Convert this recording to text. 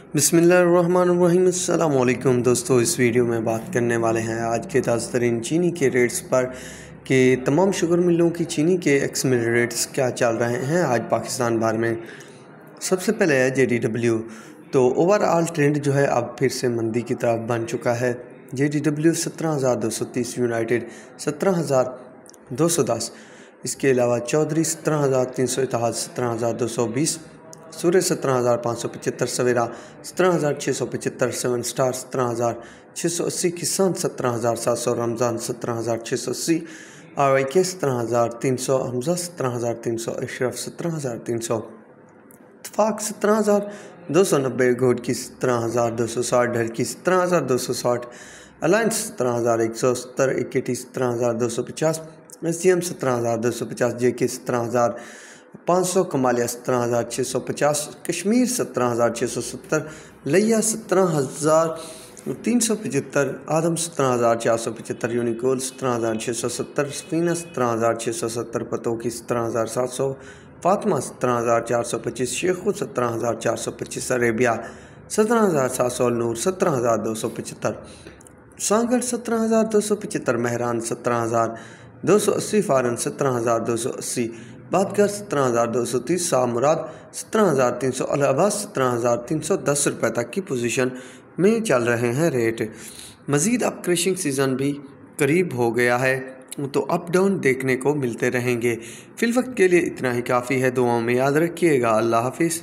बिस्मिल्लाहिर्रहमानिर्रहीम। अस्सलाम वालेकुम दोस्तों, इस वीडियो में बात करने वाले हैं आज के ताज़ा तरीन चीनी के रेट्स पर कि तमाम शुगर मिलों की चीनी के एक्स मिल रेट्स क्या चल रहे हैं आज पाकिस्तान भर में। सबसे पहले है JDW। तो ओवरऑल ट्रेंड जो है अब फिर से मंदी की तरफ बन चुका है। JDW 17,230, यूनाइटेड 17,210, इसके अलावा चौधरी 17,361, 17,220, सूर्य 17,575, सवेरा 17,675, 7 स्टार 17,680, किसान 17,700, रमज़ान 17,680, RYK 17,300, हमजा 17,300, अशरफ 17,300, इत्तफाक 17,290, घोट की 17,260, ढल की 17,260, alliance 17,170, AKT 17,250, SGM 17,250, JK 17,500, Kamalia 17,650, Kashmir 17,670, लिया 17,375, आदम 17,475, यूनिकोल 17,670, सफीना 17,670, पतोकी 17,700, फातिमा 17,425, शेखू 17,425, अरेबिया 17,700, नूर 17,275, सांगढ़ 17,275, महरान 17,280, फारन 17,280, बादगर 17,230, शाहमुराद 17,300, इलाहाबाद 17,310 रुपये तक की पोजीशन में चल रहे हैं रेट। मज़ीद अब क्रशिंग सीज़न भी करीब हो गया है तो अप डाउन देखने को मिलते रहेंगे। फ़िल वक्त के लिए इतना ही काफ़ी है। दुआओं में याद रखिएगा। अल्लाह हाफिज़।